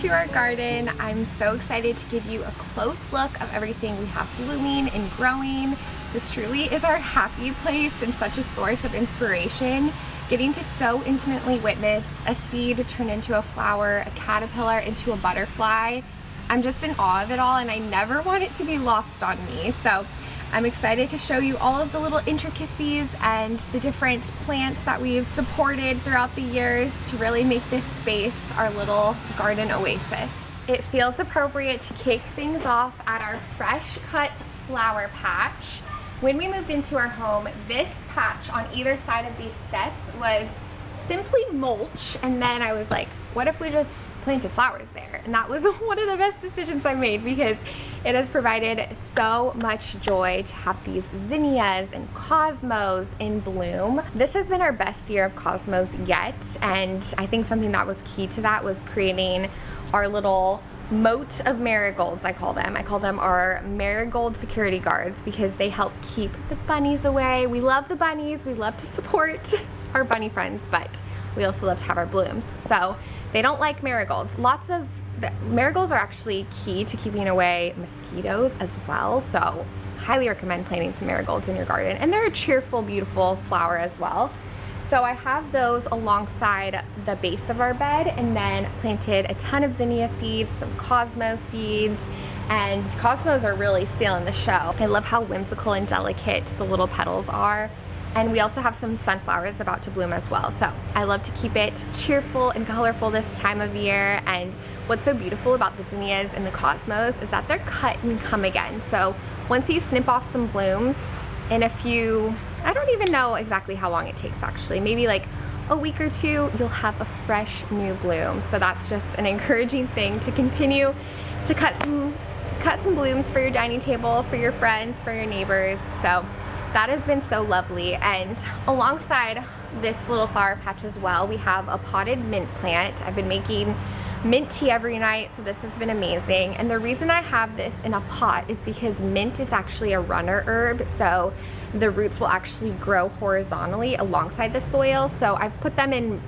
to our garden. I'm so excited to give you a close look of everything we have blooming and growing. This truly is our happy place and such a source of inspiration. Getting to so intimately witness a seed turn into a flower, a caterpillar into a butterfly. I'm just in awe of it all, and I never want it to be lost on me. So I'm excited to show you all of the little intricacies and the different plants that we've supported throughout the years to really make this space our little garden oasis. It feels appropriate to kick things off at our fresh cut flower patch. When we moved into our home, this patch on either side of these steps was simply mulch, and then I was like, what if we just planted flowers there? And that was one of the best decisions I made, because it has provided so much joy to have these zinnias and cosmos in bloom. This has been our best year of cosmos yet, and I think something that was key to that was creating our little moat of marigolds. I call them our marigold security guards, because they help keep the bunnies away. We love the bunnies, we love to support our bunny friends, but we also love to have our blooms. So they don't like marigolds. Marigolds are actually key to keeping away mosquitoes as well, so highly recommend planting some marigolds in your garden. And they're a cheerful, beautiful flower as well. So I have those alongside the base of our bed, and then planted a ton of zinnia seeds, some cosmos seeds, and cosmos are really stealing the show. I love how whimsical and delicate the little petals are. And we also have some sunflowers about to bloom as well. So I love to keep it cheerful and colorful this time of year. And what's so beautiful about the zinnias and the cosmos is that they're cut and come again. So once you snip off some blooms, in a few, I don't even know exactly how long it takes actually, maybe like a week or two, you'll have a fresh new bloom. So that's just an encouraging thing to continue to cut some blooms for your dining table, for your friends, for your neighbors. So that has been so lovely. And alongside this little flower patch as well, we have a potted mint plant. I've been making mint tea every night, so this has been amazing. And the reason I have this in a pot is because mint is actually a runner herb, so the roots will actually grow horizontally alongside the soil. So I've put them in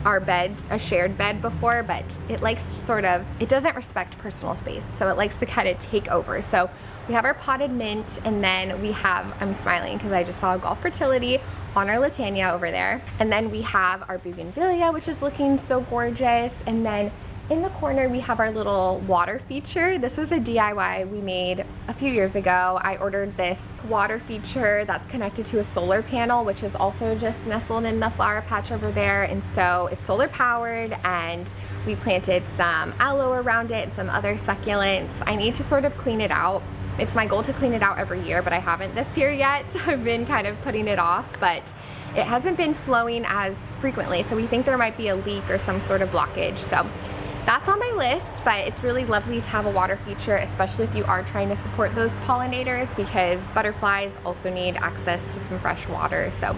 our beds, a shared bed before, but it likes to it doesn't respect personal space, so it likes to kind of take over. So we have our potted mint, and then we have, I'm smiling because I just saw a Gulf fertility on our Latania over there. And then we have our bougainvillea, which is looking so gorgeous. And then in the corner, we have our little water feature. This was a DIY we made a few years ago. I ordered this water feature that's connected to a solar panel, which is also just nestled in the flower patch over there. And so it's solar powered, and we planted some aloe around it and some other succulents. I need to sort of clean it out. It's my goal to clean it out every year, but I haven't this year yet. I've been kind of putting it off, but it hasn't been flowing as frequently. So we think there might be a leak or some sort of blockage. So that's on my list, but it's really lovely to have a water feature, especially if you are trying to support those pollinators, because butterflies also need access to some fresh water. So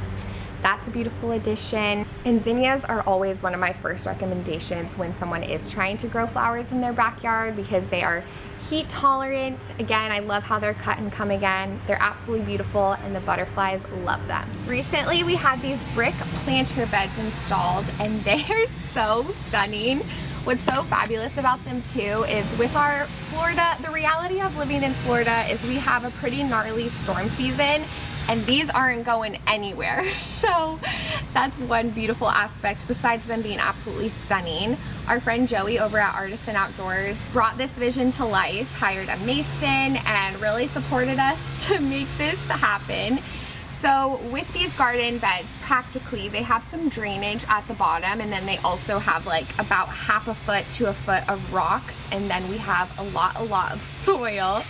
that's a beautiful addition. And zinnias are always one of my first recommendations when someone is trying to grow flowers in their backyard, because they are heat tolerant. Again, I love how they're cut and come again. They're absolutely beautiful, and the butterflies love them. Recently, we had these brick planter beds installed, and they are so stunning. What's so fabulous about them too is with our Florida, the reality of living in Florida is we have a pretty gnarly storm season, and these aren't going anywhere. So that's one beautiful aspect besides them being absolutely stunning. Our friend Joey over at Artisan Outdoors brought this vision to life, hired a mason, and really supported us to make this happen. So with these garden beds, practically, they have some drainage at the bottom, and then they also have like about half a foot to a foot of rocks, and then we have a lot of soil.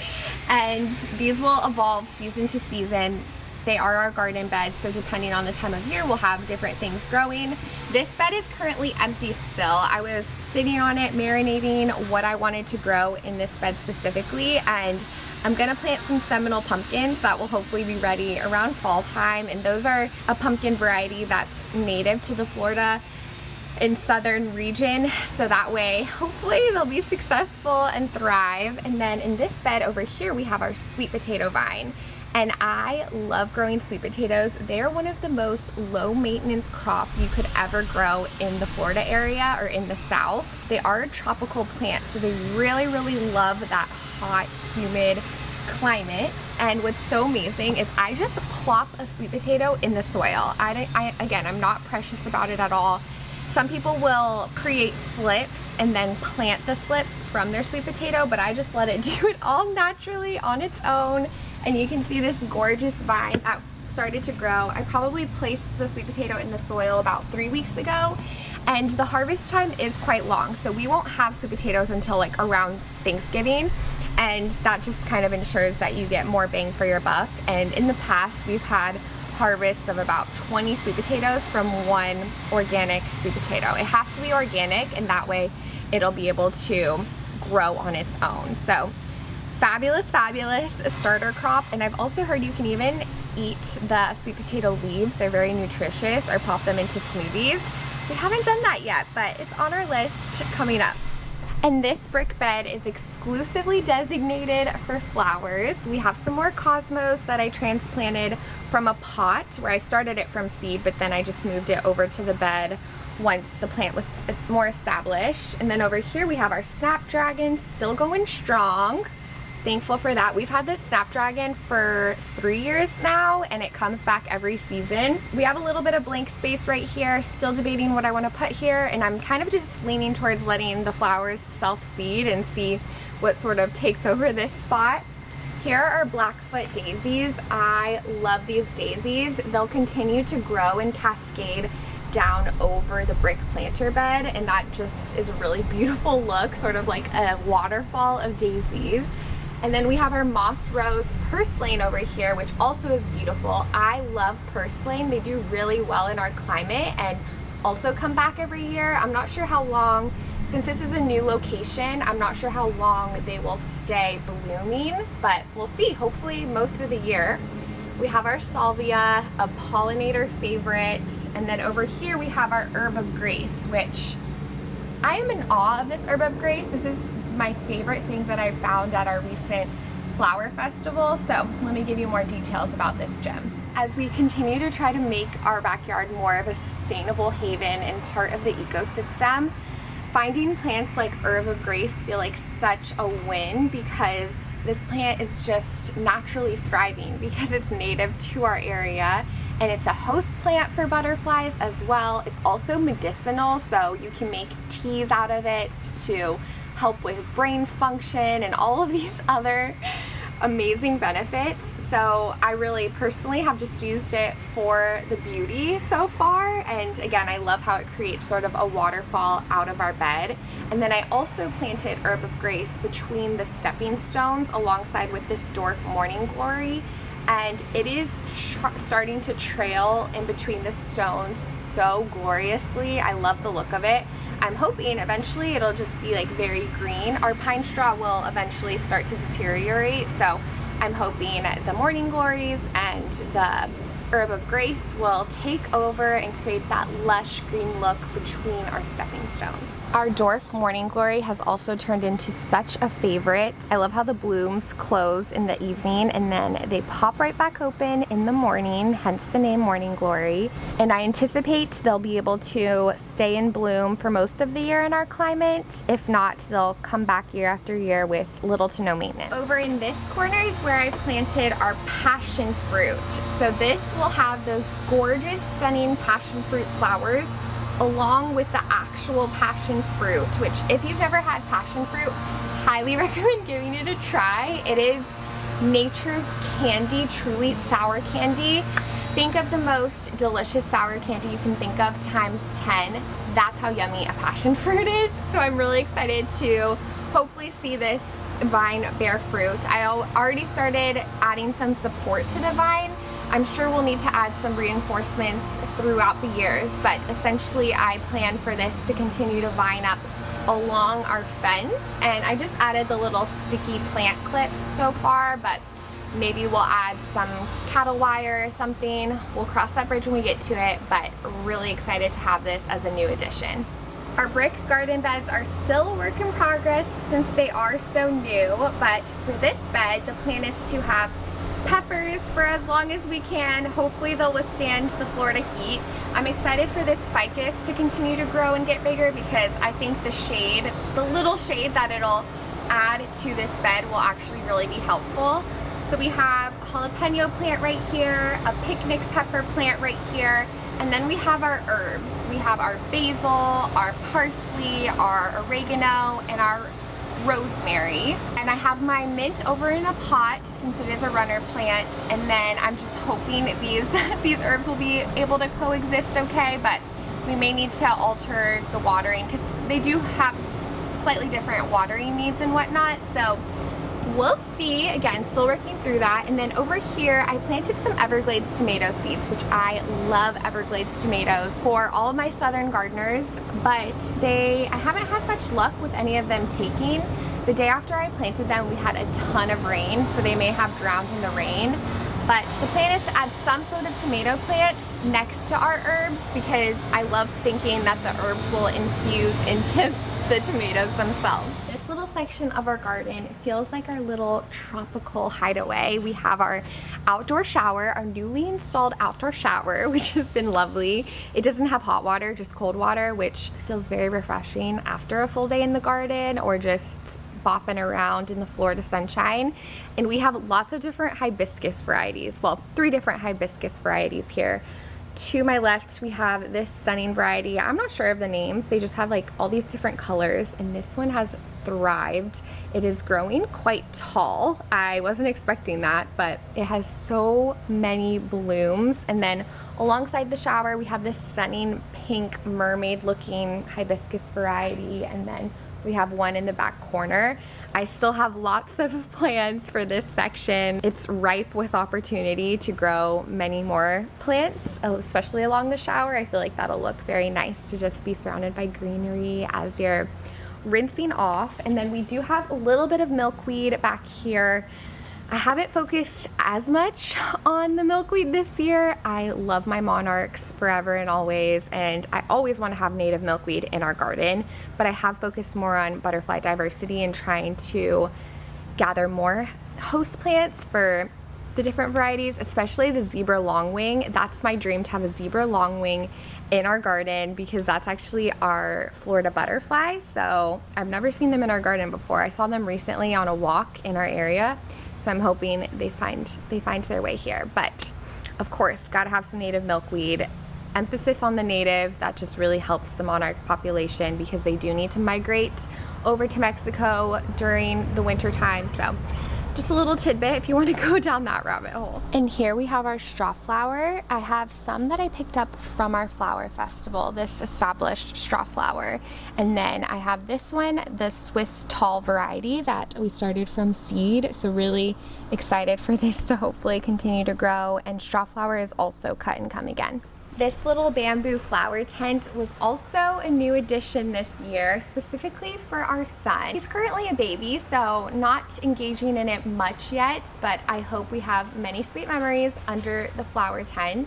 And these will evolve season to season. They are our garden beds, so depending on the time of year, we'll have different things growing. This bed is currently empty still. I was sitting on it, marinating what I wanted to grow in this bed specifically, and I'm gonna plant some Seminole pumpkins that will hopefully be ready around fall time. And those are a pumpkin variety that's native to the Florida and southern region, so that way hopefully they'll be successful and thrive. And then in this bed over here we have our sweet potato vine, And I love growing sweet potatoes. They're one of the most low maintenance crop you could ever grow in the Florida area or in the South. They are a tropical plant, so they really, really love that hot, humid climate. And what's so amazing is I just plop a sweet potato in the soil. Again, I'm not precious about it at all. Some people will create slips and then plant the slips from their sweet potato, but I just let it do it all naturally on its own. And you can see this gorgeous vine that started to grow. I probably placed the sweet potato in the soil about 3 weeks ago, and the harvest time is quite long, so we won't have sweet potatoes until like around Thanksgiving, and that just kind of ensures that you get more bang for your buck. And in the past, we've had harvests of about 20 sweet potatoes from one organic sweet potato. It has to be organic, and that way it'll be able to grow on its own. So fabulous, fabulous starter crop. And I've also heard you can even eat the sweet potato leaves. They're very nutritious, or pop them into smoothies. We haven't done that yet, but it's on our list coming up. And this brick bed is exclusively designated for flowers. We have some more cosmos that I transplanted from a pot where I started it from seed, but then I just moved it over to the bed once the plant was more established. And then over here we have our snapdragons still going strong. Thankful for that. We've had this snapdragon for 3 years now, and it comes back every season. We have a little bit of blank space right here, still debating what I want to put here, and I'm kind of just leaning towards letting the flowers self-seed and see what sort of takes over this spot. Here are Blackfoot daisies. I love these daisies. They'll continue to grow and cascade down over the brick planter bed, and that just is a really beautiful look, sort of like a waterfall of daisies. And then we have our moss rose purslane over here, which also is beautiful. I love purslane. They do really well in our climate and also come back every year. I'm not sure how long, since this is a new location, I'm not sure how long they will stay blooming, but we'll see, hopefully most of the year. We have our salvia, a pollinator favorite, and then over here we have our herb of grace, which I am in awe of this herb of grace. This is my favorite thing that I found at our recent flower festival. So let me give you more details about this gem. As we continue to try to make our backyard more of a sustainable haven and part of the ecosystem, finding plants like herb of grace feel like such a win, because this plant is just naturally thriving because it's native to our area, and it's a host plant for butterflies as well. It's also medicinal, so you can make teas out of it to help with brain function and all of these other amazing benefits. So I really personally have just used it for the beauty so far, and again, I love how it creates sort of a waterfall out of our bed. And then I also planted herb of grace between the stepping stones alongside with this dwarf morning glory, and it is starting to trail in between the stones so gloriously. I love the look of it. I'm hoping eventually it'll just be like very green. Our pine straw will eventually start to deteriorate, so I'm hoping the morning glories and the herb of grace will take over and create that lush green look between our stepping stones. Our dwarf morning glory has also turned into such a favorite. I love how the blooms close in the evening and then they pop right back open in the morning, hence the name morning glory. And I anticipate they'll be able to stay in bloom for most of the year in our climate. If not, they'll come back year after year with little to no maintenance. Over in this corner is where I planted our passion fruit. So this will have those gorgeous, stunning passion fruit flowers along with the actual passion fruit, which if you've never had passion fruit, highly recommend giving it a try. It is nature's candy, truly sour candy. Think of the most delicious sour candy you can think of times 10. That's how yummy a passion fruit is. So I'm really excited to hopefully see this vine bear fruit. I already started adding some support to the vine. I'm sure we'll need to add some reinforcements throughout the years, but essentially I plan for this to continue to vine up along our fence. And I just added the little sticky plant clips so far, but maybe we'll add some cattle wire or something. We'll cross that bridge when we get to it, but really excited to have this as a new addition. Our brick garden beds are still a work in progress since they are so new, but for this bed, the plan is to have peppers for as long as we can. Hopefully they'll withstand the Florida heat. I'm excited for this ficus to continue to grow and get bigger because I think the shade, the little shade that it'll add to this bed will actually really be helpful. So we have a jalapeno plant right here, a picnic pepper plant right here, and then we have our herbs. We have our basil, our parsley, our oregano, and our rosemary. And I have my mint over in a pot since it is a runner plant, and then I'm just hoping these herbs will be able to coexist okay, but we may need to alter the watering because they do have slightly different watering needs and whatnot, so we'll see. Again, still working through that. And then over here I planted some Everglades tomato seeds, which I love Everglades tomatoes for all of my southern gardeners, but I haven't had much luck with any of them taking. The day after I planted them we had a ton of rain, so they may have drowned in the rain. But the plan is to add some sort of tomato plant next to our herbs because I love thinking that the herbs will infuse into the tomatoes themselves. This little section of our garden feels like our little tropical hideaway. We have our outdoor shower, our newly installed outdoor shower, which has been lovely. It doesn't have hot water, just cold water, which feels very refreshing after a full day in the garden or just bopping around in the Florida sunshine. And we have lots of different hibiscus varieties. Well, 3 different hibiscus varieties here. To my left we have this stunning variety. I'm not sure of the names, they just have like all these different colors, and this one has thrived. It is growing quite tall. I wasn't expecting that, but it has so many blooms. And then alongside the shower we have this stunning pink mermaid looking hibiscus variety, and then we have one in the back corner. I still have lots of plans for this section. It's ripe with opportunity to grow many more plants, especially along the shower. I feel like that'll look very nice to just be surrounded by greenery as you're rinsing off. And then we do have a little bit of milkweed back here. I haven't focused as much on the milkweed this year. I love my monarchs forever and always, and I always want to have native milkweed in our garden, but I have focused more on butterfly diversity and trying to gather more host plants for the different varieties, especially the zebra longwing. That's my dream, to have a zebra longwing in our garden because that's actually our Florida butterfly. So I've never seen them in our garden before. I saw them recently on a walk in our area. So I'm hoping they find their way here. But of course, gotta have some native milkweed. Emphasis on the native, that just really helps the monarch population because they do need to migrate over to Mexico during the winter time. So just a little tidbit if you want to go down that rabbit hole. And here we have our straw flower. I have some that I picked up from our flower festival, this established straw flower. And then I have this one, the Swiss tall variety that we started from seed. So really excited for this to hopefully continue to grow. And straw flower is also cut and come again. This little bamboo flower tent was also a new addition this year, specifically for our son. He's currently a baby, so not engaging in it much yet, but I hope we have many sweet memories under the flower tent.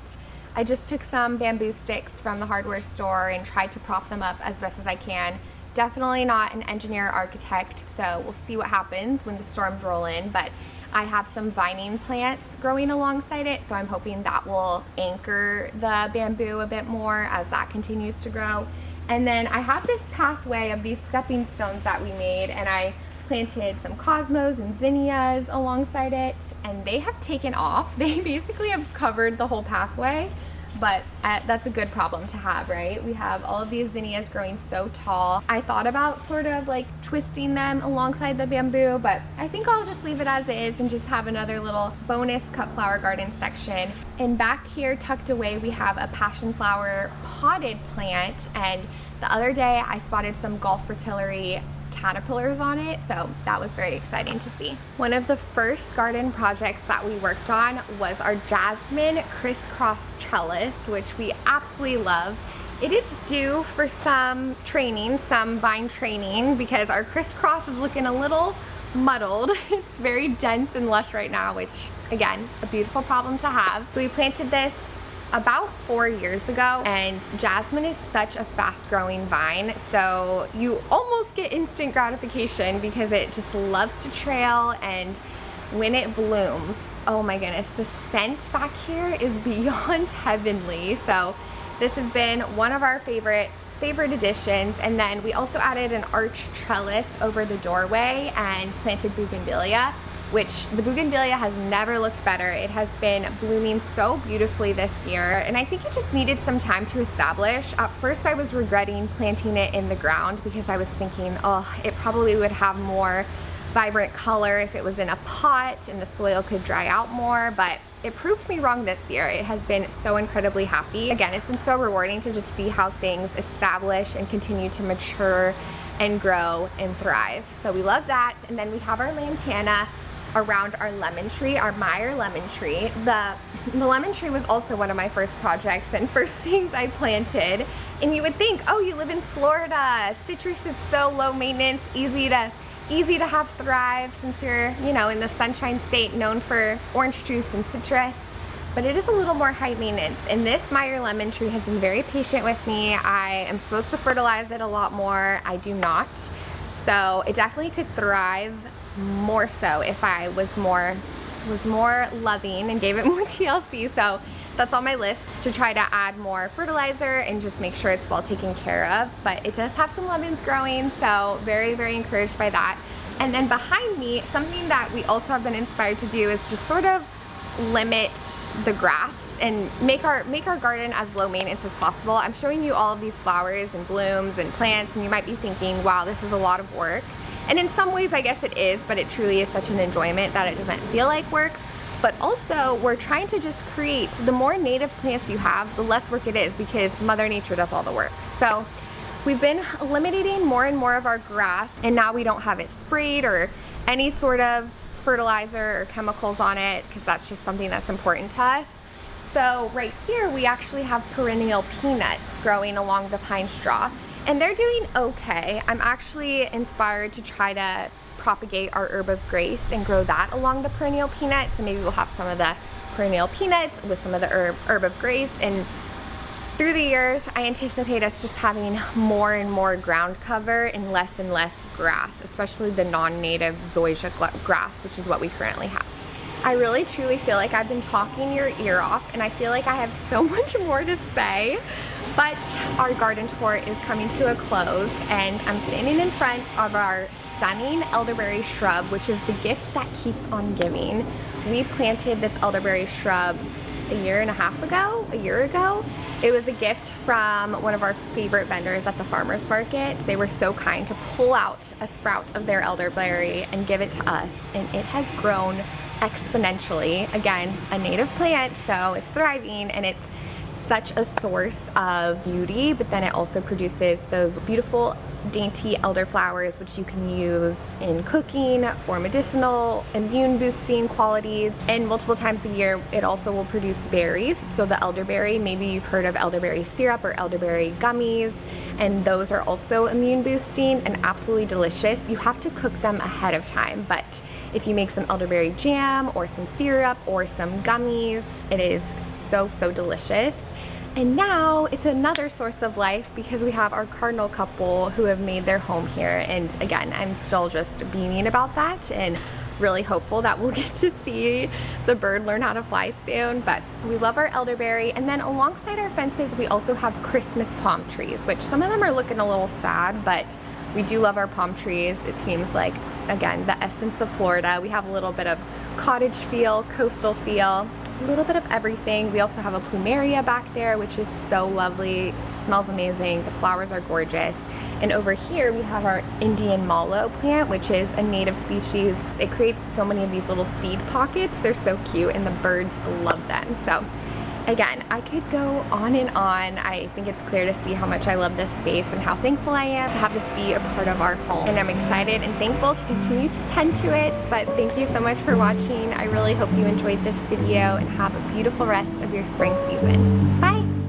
I just took some bamboo sticks from the hardware store and tried to prop them up as best as I can. Definitely not an engineer or architect, so we'll see what happens when the storms roll in, but I have some vining plants growing alongside it, so I'm hoping that will anchor the bamboo a bit more as that continues to grow. And then I have this pathway of these stepping stones that we made, and I planted some cosmos and zinnias alongside it, and they have taken off. They basically have covered the whole pathway, but that's a good problem to have, right? We have all of these zinnias growing so tall. I thought about sort of like twisting them alongside the bamboo, but I think I'll just leave it as is and just have another little bonus cut flower garden section. And back here tucked away we have a passion flower potted plant, and the other day I spotted some Gulf fritillary caterpillars on it, so that was very exciting to see. One of the first garden projects that we worked on was our jasmine crisscross trellis, which we absolutely love. It is due for some training, some vine training, because our crisscross is looking a little muddled. It's very dense and lush right now, which again, a beautiful problem to have. So we planted this about 4 years ago, and jasmine is such a fast growing vine, so you almost get instant gratification because it just loves to trail, and when it blooms, oh my goodness, the scent back here is beyond heavenly. So this has been one of our favorite additions. And then we also added an arch trellis over the doorway and planted bougainvillea, which the bougainvillea has never looked better. It has been blooming so beautifully this year, and I think it just needed some time to establish. At first I was regretting planting it in the ground because I was thinking, oh, it probably would have more vibrant color if it was in a pot and the soil could dry out more, but it proved me wrong this year. It has been so incredibly happy. Again, it's been so rewarding to just see how things establish and continue to mature and grow and thrive. So we love that. And then we have our lantana around our lemon tree, our Meyer lemon tree. The lemon tree was also one of my first projects and first things I planted. And you would think, oh, you live in Florida, citrus is so low maintenance, easy to have thrive since you're, you know, in the Sunshine State known for orange juice and citrus. But it is a little more high maintenance, and this Meyer lemon tree has been very patient with me. I am supposed to fertilize it a lot more. I do not. So it definitely could thrive more so if I was more loving and gave it more TLC. So that's on my list, to try to add more fertilizer and just make sure it's well taken care of. But it does have some lemons growing, so very, very encouraged by that. And then behind me, something that we also have been inspired to do is just sort of limit the grass and make our garden as low maintenance as possible. I'm showing you all of these flowers and blooms and plants, and you might be thinking, wow, this is a lot of work. And in some ways I guess it is, but it truly is such an enjoyment that it doesn't feel like work. But also we're trying to just create, the more native plants you have, the less work it is, because Mother Nature does all the work. So we've been eliminating more and more of our grass, and now we don't have it sprayed or any sort of fertilizer or chemicals on it, because that's just something that's important to us. So right here we actually have perennial peanuts growing along the pine straw, and they're doing okay. I'm actually inspired to try to propagate our herb of grace and grow that along the perennial peanuts, and maybe we'll have some of the perennial peanuts with some of the herb of grace. And through the years I anticipate us just having more and more ground cover and less grass, especially the non-native zoysia grass, which is what we currently have. I really truly feel like I've been talking your ear off, and I feel like I have so much more to say, but our garden tour is coming to a close, and I'm standing in front of our stunning elderberry shrub, which is the gift that keeps on giving. We planted this elderberry shrub a year ago. It was a gift from one of our favorite vendors at the farmers market. They were so kind to pull out a sprout of their elderberry and give it to us, and it has grown exponentially. Again, a native plant, so it's thriving, and it's such a source of beauty, but then it also produces those beautiful dainty elderflowers, which you can use in cooking for medicinal, immune boosting qualities. And multiple times a year it also will produce berries. So the elderberry, maybe you've heard of elderberry syrup or elderberry gummies, and those are also immune boosting and absolutely delicious. You have to cook them ahead of time, but if you make some elderberry jam or some syrup or some gummies, it is so delicious. And now it's another source of life because we have our cardinal couple who have made their home here. And again, I'm still just beaming about that and really hopeful that we'll get to see the bird learn how to fly soon. But we love our elderberry. And then alongside our fences, we also have Christmas palm trees, which some of them are looking a little sad, but we do love our palm trees. It seems like, again, the essence of Florida. We have a little bit of cottage feel, coastal feel, a little bit of everything. We also have a plumeria back there, which is so lovely, smells amazing, the flowers are gorgeous. And over here we have our Indian mallow plant, which is a native species. It creates so many of these little seed pockets. They're so cute and the birds love them. So again, I could go on and on. I think it's clear to see how much I love this space and how thankful I am to have this be a part of our home. And I'm excited and thankful to continue to tend to it. But thank you so much for watching. I really hope you enjoyed this video and have a beautiful rest of your spring season. Bye!